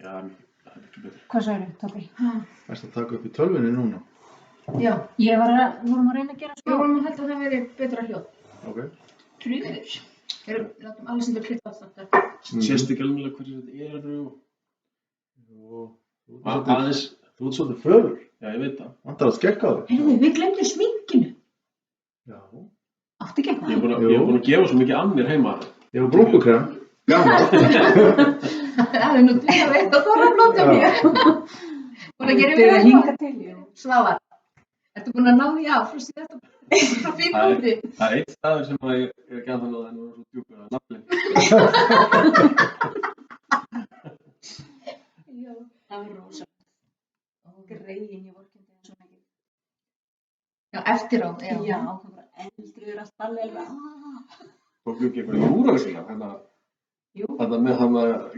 Já, það ekki betur. Hvað sagðirðu, Tóbi? Ertu að taka upp í tölvunni núna? Já, vorum að reyna að gera Við vorum að halda að það veri betra hljóð. Ok. Trúður. Við látum alveg sem þau klippa allt þetta. Sést ekki alveg hverju þetta eru. Jú, Aðeins. þú ert svolítið fölur. Já, ég veit það. Vantar að skegga þig. Heyrðu, við glemdum sminkinu. Já. Áttu ekki Ég eitthvað? er búin að gefa svo mikið af mér heima. Ég hef brúnkukrem. Gaman. Það nú dýra veit að það er blóta mér. Búin að gera Þið mér hinga til, já. Svavar, ertu búin að ná því af frá síðasta frá fíkmóti? Það er eitt staður sem ég er ekki að það en það er svo djúpur að nafnlinn. Það var rosa. Greiðin, ég vorkenndi það svo mikið. Já, eftir á. Já, það var eldriður að stalla alveg. Tók ekki einhverja Júróvisíla, Jú. þetta með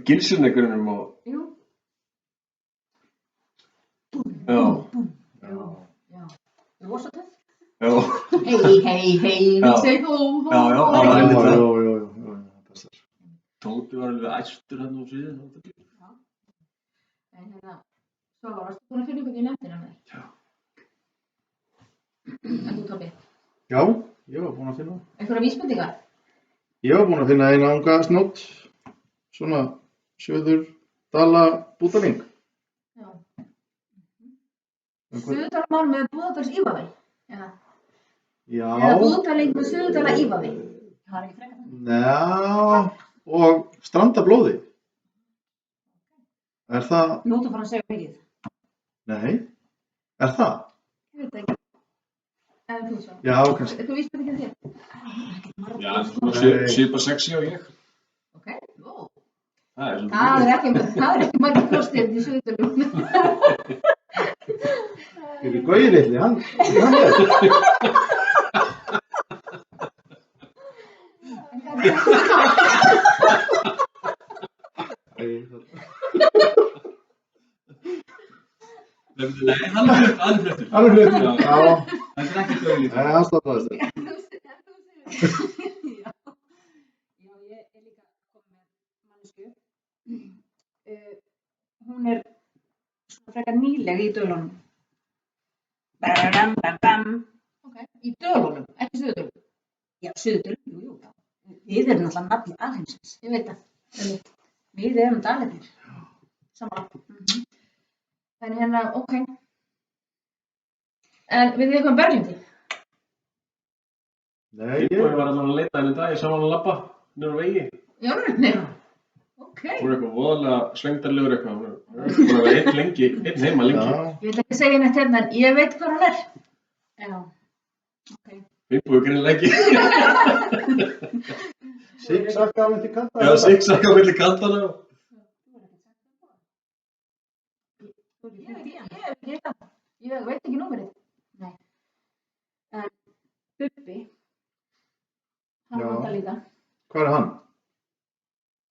gilsirneikurinn og... Jú. Já. Já. Það var svo töff. Já. Hei, Já. við segjum hó. Já, það var einmitt það. Jú, það passar. Tóti var alveg æstur hérna á síðan. En Svavar, varstu búin að finna eitthvað í nefndina með þér? Já. En þú, Tóbi? Já, ég var búinn að finna. Einhverja vísbendingar? Ég var búinn að finna eina unga snót. Svona Suðurdala bútaling. Já. Um hvað- Suðurdalamál með Búðardals ívafi? Já. Já. Eða Búðardaling með Suðurdala ívafi? Það er ekki frekar það. Já, og strandablóði. Er það? Nú þú fara að segja mikið. Nei. Er það? Ég veit það ekki. En þú svo? Já, kannski. Eitthvað vísbendingar þér? Já, svona svipa sexy á ég. Ok, ó. Það er Það er ekki margir kostir í Suðurdalum. Fyrir Gauji litli, hann er. Nei, hann er fluttur. Hann er fluttur. Já. Þetta er ekki Gauji. Nei, hann stoppaðist þetta. Já, ég er líka komin með mannesku. Hún er svona frekar nýleg í dölunum. Bam. Ok, í Dölunum, ekki Suðurdalum. Já, Suðurdölum, jú. Við erum náttúrulega nafn alheimsins. Ég veit það. Við erum dalinir. Samanlega. En ok. En við þið eitthvað um Berglindi? Nei, Ég var allan að leita henni í dag, ég sá hann að labba niður á vegi. Já, nei. Ok. Hún er eitthvað voðalega svengdarlegur eitthvað. Hún er búin að vera einn heima lengi. Já. Ég vil ekki segja neitt hérna, en ég veit hvað hún er. Já, ok. Finnbúið greinilega ekki. Sigsakka á milli kanta. Já, sigsakka á milli kantana. Ég veit ekki númerið. Nei. En Bubbi, hann Já. vantar líka. Hvað er hann?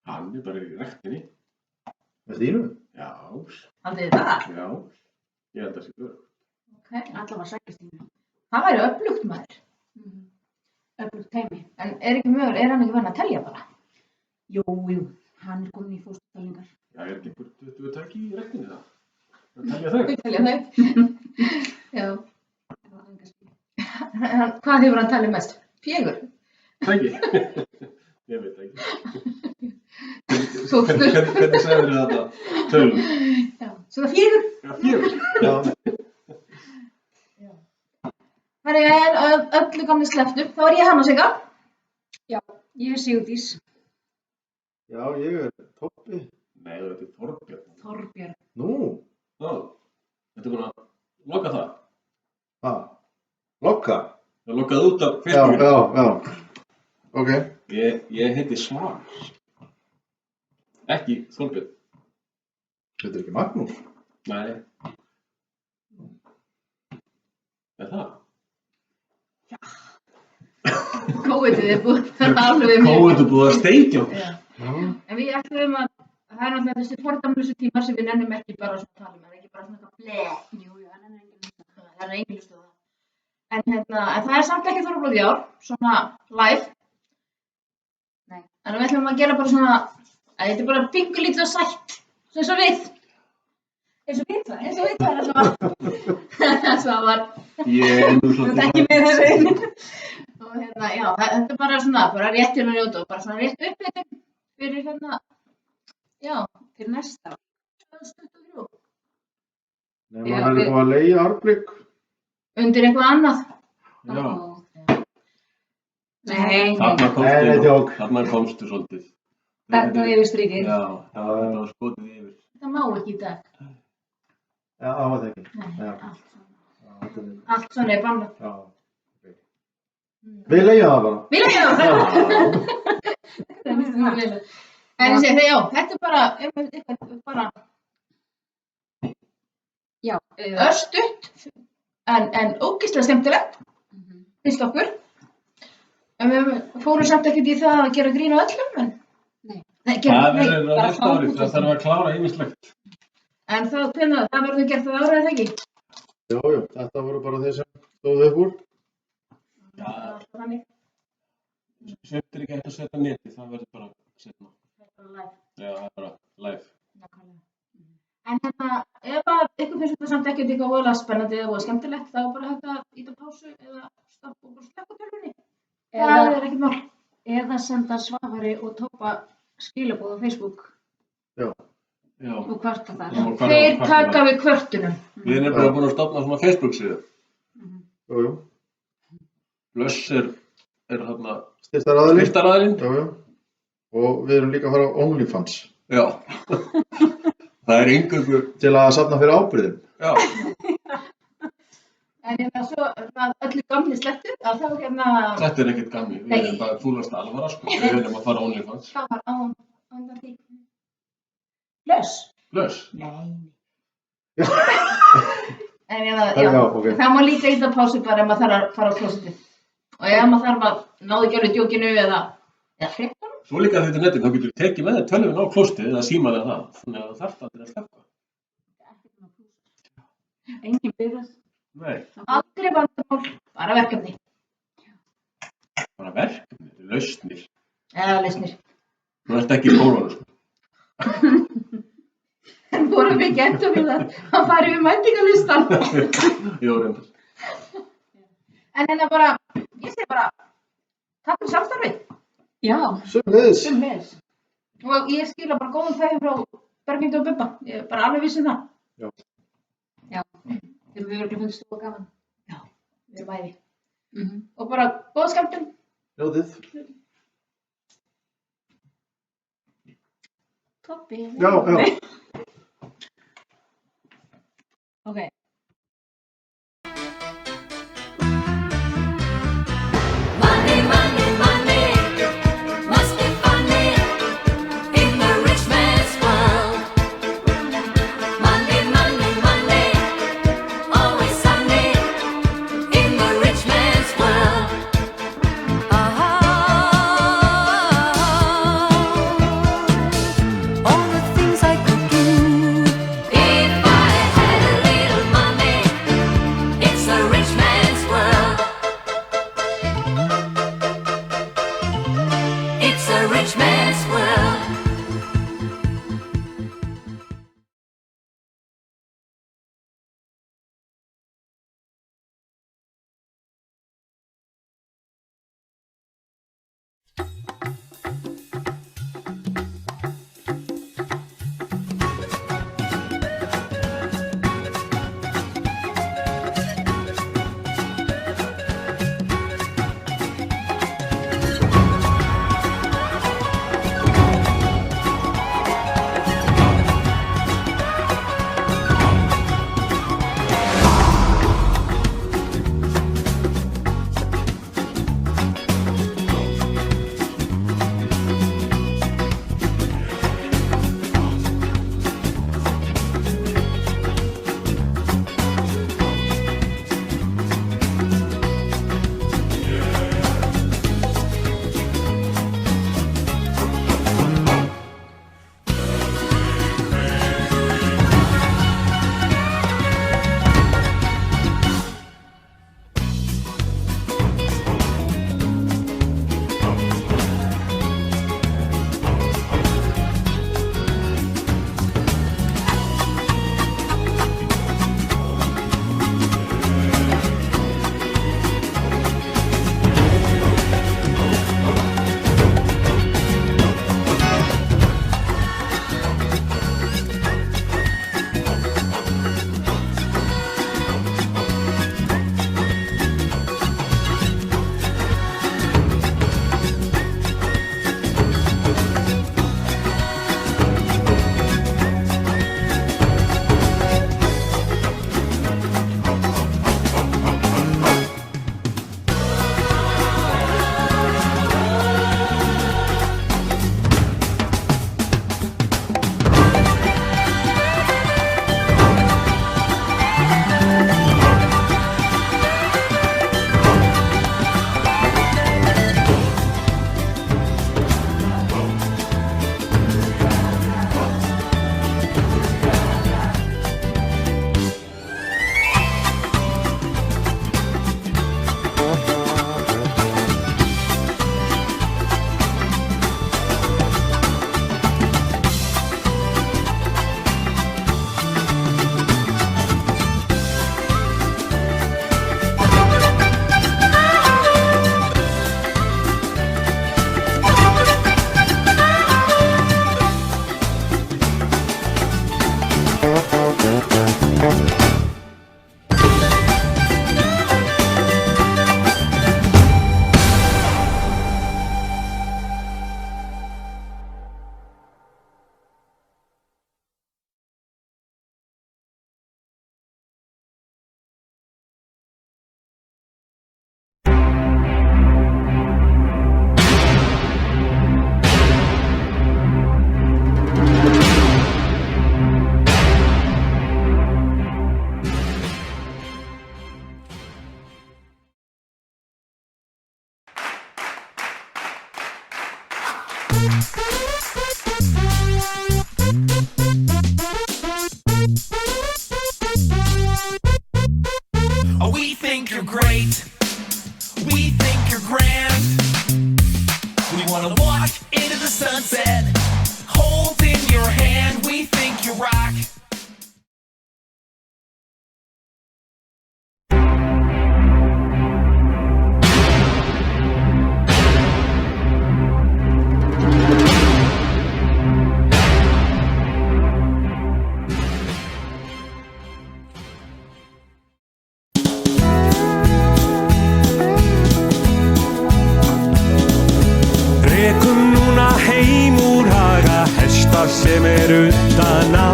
Hann er bara í rektinni. Með þínu? Já, Haldið þið það? já. Ég held að það sé börn. Ok. Allavega sækistími. Það væri öflugt maður. Öflugt teimi. En er hann ekki vann að telja bara? Jú, hann er komin í fósturtalingar. Já, er ekki einhver 20 tæki í rektinni það? Það telja þau. Telja þau? Já. Hvað hefur hann talið mest? 4? Tæki? Ég veit ekki. Fóstur. Hvernig segir þið þetta tölum? Já. Svona 4? Já, 4. Já. Það er öllu gamli slepptu. Þá er ég Hanna Sigga. Ég er Sigurdís. Já, ég er Toppi. Nei, þetta er Þorbjörn. Þorbjörn. Nú. Já, þetta er búin að loka það. Hvað? Lokka? Það lokaði út af Já, Facebookinu. já. Ok. Ég heiti Svar. Ekki Þorbjörn. Þetta er ekki Magnús. Nei. Er það? Kóitið er búið alveg við mig. Kóið er búið að steikja okkur. Já. Já. En við ætlum að það er náttúrulega þessi fordæmlausu tímar sem við nennum ekki bara að tala um. Það er ekki bara svona eitthvað Jú, hann er enginn hlusta. það er engin hlusta á það. En það er samt ekki Þorrablót í ár, svona live. Nei. En við ætlum að gera bara svona, þetta er bara pingu lítið og sætt, eins og við. Eins og við það er það Svavar. Ég er nú Þú ert svolítið ekki með þessu einu. Og já, þetta er bara svona, bara rétt að njóta og bara svona rétt uppbytun fyrir já, Fyrir næsta ár. 2023. Nema hann er búið að leigja Árbrygg. Undir eitthvað annað. Já, Nei, þarna komstu svolítið. þetta var yfir strikið. Já, þetta var skotið yfir. Það má ekki í dag. Já, það var það ekki. Nei, Já. allt svona. Já, þetta er- Allt svona er bannað. Já. Við leigjum það bara. Vil ekki það? En ég segi það, já, þetta er bara Já, örstutt, en ógeðslega skemmtilegt, finnst okkur. En við fórum samt ekkert í það að gera grín á öllum, en... Nei. Nei, Það verður á bara næsta ári, það frábært. þarf að klára ýmislegt. En það verður gert það árið, eða ekki? Jú, þetta voru bara þeir sem stóðu upp úr. Já. Það er alltaf þannig. Sumt er ekki hægt að setja á neti, það verður bara setna. Það er bara live. Já, það er bara live. Nákvæmlega. En ef að ykkur finnst þetta samt ekkert eitthvað voðalega spennandi eða voða skemmtilegt, þá er bara hægt að íta á pásu eða stoppa og bara slökka á tölvunni. Það er ekkert mál. Eða senda Svavari og Tópa skilaboð á Facebook Já. og kvarta þar. Og hvað- Þeir hvað- taka við kvörtunum. Við erum bara búin að stofna svona Facebook-síðu. Jú. Blöss er þarna Styrtar aðili. styrtaraðilinn. Jú. Og við erum líka að fara á OnlyFans Já. Það er eingöngu, til að safna fyrir ábyrðum. já, En svo að öllu gamli slettu, að þá þetta er ekkert gamli. Við erum bara fúlasta alvara, sko. Við erum að fara á OnlyFans. það var á undan því. Blöss. Blöss. Nei. En Já, ok. það má líka íta á pásu bara ef maður þarf að fara á klósettið. Og ef maður þarf að náðu ekki alveg djókinu eða fréttunum. Svo líka þetta netið, þá getur tekið með þér tölvun á klóstið eða símaði það. Þannig að það þarf aldrei að slökka. Engin byrjað. Nei, Aldrei vandamál, bara verkefni. bara verkefni, lausnir. Eða lausnir. Nú ertu ekki í skólanum, sko. En vorum við ekki endur við að fara yfir mætingarlistan. Jú, reyndar. En bara, ég segi bara, takk fyrir samstarfið. Já, Sömuleiðis. sumleis. Og ég skila bara góðum kveðjum frá Berglindi og Bubba. Ég er bara alveg viss um það. Já, þegar við verðum finnst þú gaman. Já, við erum bæði. Mhm. Og bara góða skemmtun. Ljótið. Toppi. Já. Ok. Money, money, money must be funny in the rich man's world. Money, money, money, always sunny in the rich man's world. All the things I could do if I had a little Oh, we think you're great. We think you're grand. We wanna walk into the sunset, holding your hand. We think you rock. Rekum núna heim úr haga hesta sem utan á.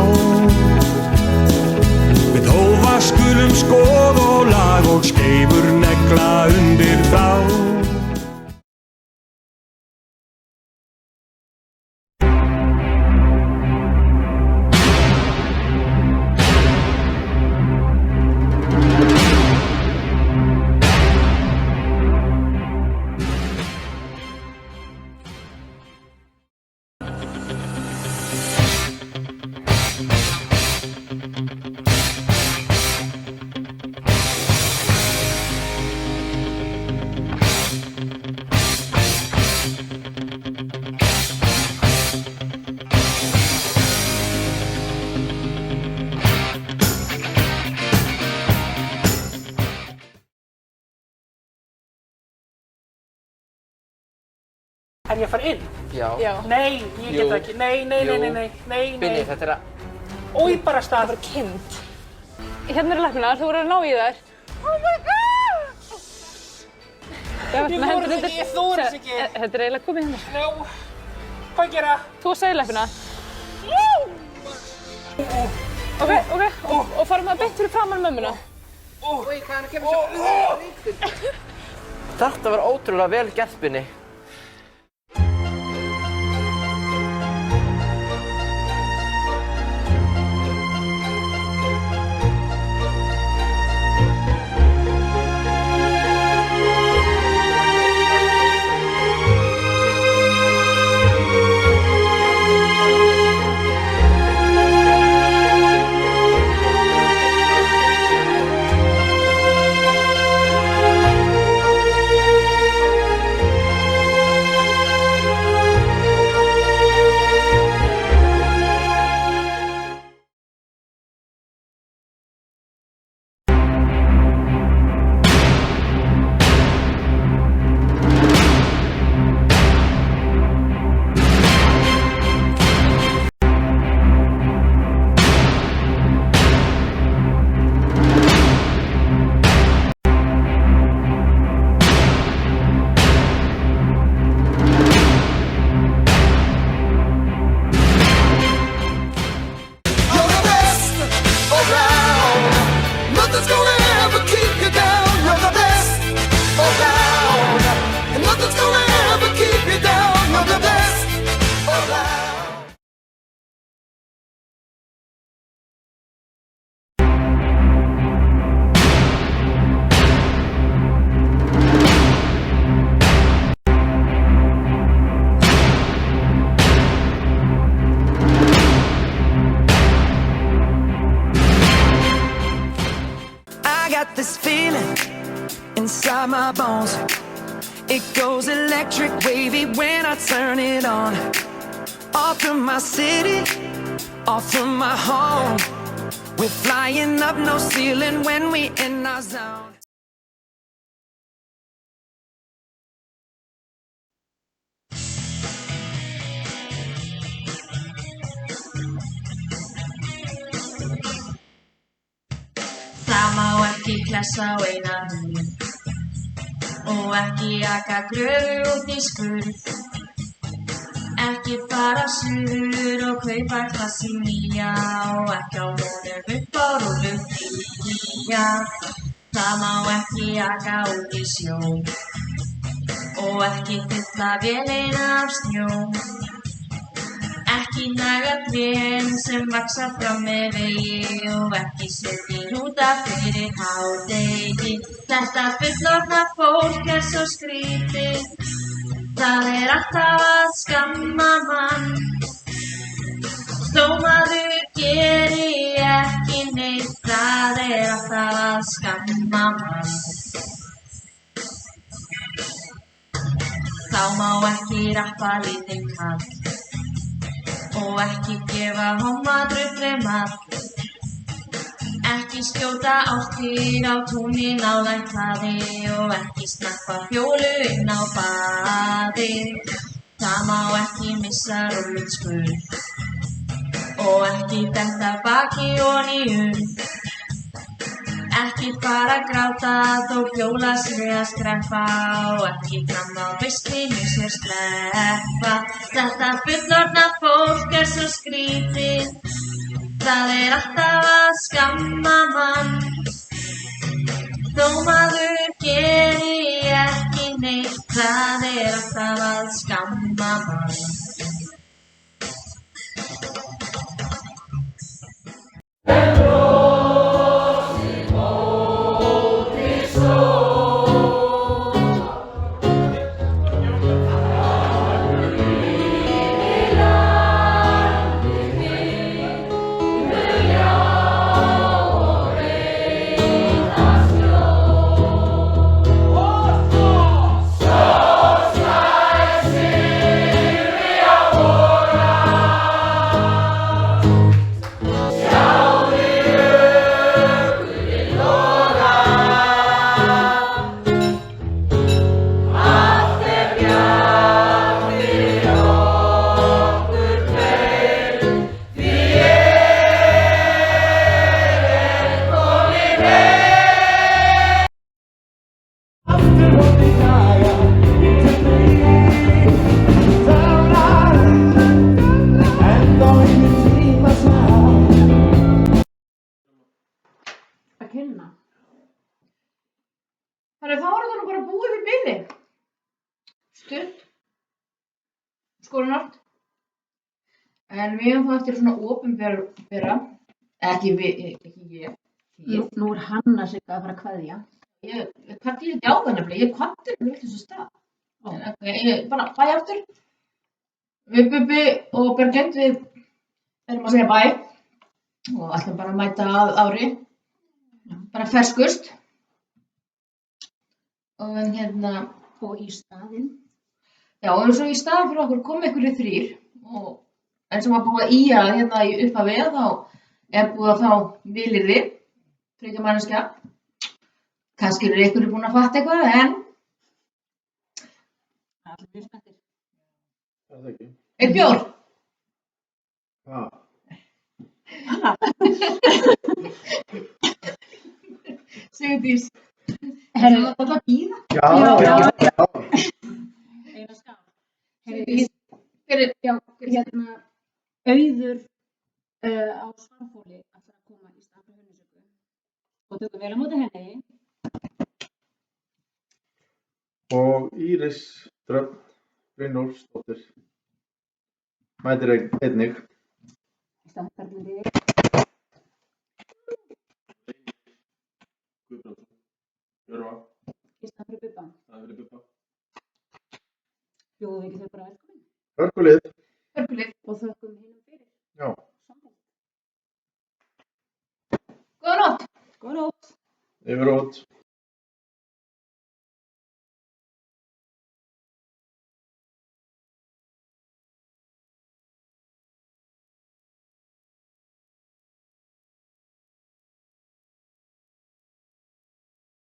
Við hófa skulum skoð og lag og skeifur negla undir þá. Er ég að fara inn? Já. Nei, ég get það ekki. Nei. Binni, þetta er að... Ói bara stað. Það er bara kind. Hérna eru læknar, þú voru að ná í þær. Oh my god! Ég þóri þetta ekki, ég þóri þetta ekki. Þetta er eiginlega komið hérna. Nú, hvað gera? Þú að segja læknar. Ok, og farum að beint fyrir framan mömmuna. Ói, hvað er að kemur svo ríktur? Þetta var ótrúlega vel gert, Binni. This feeling inside my bones, it goes electric wavy when I turn it on. All through my city, all through my home, we're flying up no ceiling when we in our zone. Það má ekki klessa á eina hurð og ekki aka gröfu út í skurð. Ekki fara suður og kaupa klassi nýja og ekki á honum upp á rúlum nýja. Það má ekki aka út í sjó og ekki fylla vélina af snjó. Ekki naga trén sem vaxa fram með vegi og ekki setja hnúta fyrir hádegi. Þetta fullorðna fólk svo skrítið Það alltaf að skamma mann. Stómaður geri ekki neitt. Það alltaf að skamma mann. Þá má ekki rappa lítinn kall og ekki gefa homma drullu mat. Ekki skjóta ástir á túni nálægt hlaði og ekki snappa fjólu inn á baði. Það má ekki missa rúllskurð og ekki detta baki oní Ekki fara að gráta þó fjóla sé að skreppa og ekki fram á beislinu sér sleppa. Þetta fullorðna fólk svo skrítið. Það alltaf að skamma mann. Þó maður geri ekki neitt. Það alltaf að skamma mann. Þannig þá þetta nú bara búið í bili. Stutt. Skorinort. En við höfum þá eftir svona opinbera. Ekki ég. Nú Hanna Sigga að fara að kveðja. Ég kvaddi lítið á það nefnilega. Ég kvaddi nefnilega þessu stað. Ég bara bæ aftur. Við Bubbi og Berglind við erum að segja bæ. Og ætlum bara að mæta að ári. Bara ferskust. Og og í staðinn. Já, og svo í staðinn fyrir okkur kom einhverjir þrír og eins og var búið að ýja í upphafi þá búið að fá vilyrði, 3 manneskja. Kannski eru einhverjir búin að fatta eitthvað, en allir mjög spenntir. Það ekki. Einn bjór. Sigurdís. Herðu, það var bíða? Já. Eina skál. Auður á Svarfhóli ætlar að koma í stað fyrir Hönnusöku og tökum vel á móti henni. Og Íris Dröfn Brynjólfsdóttir mætir einnig. Stafnarnir þig. Jörfa. Í stað fyrir Bubba. Það fyrir Bubba. Bjóðum við ekki þau bara velkomin. Hörkulið. Og þökkum hinum fyrir. Já. Góða nótt. Góða nótt. Yfir út.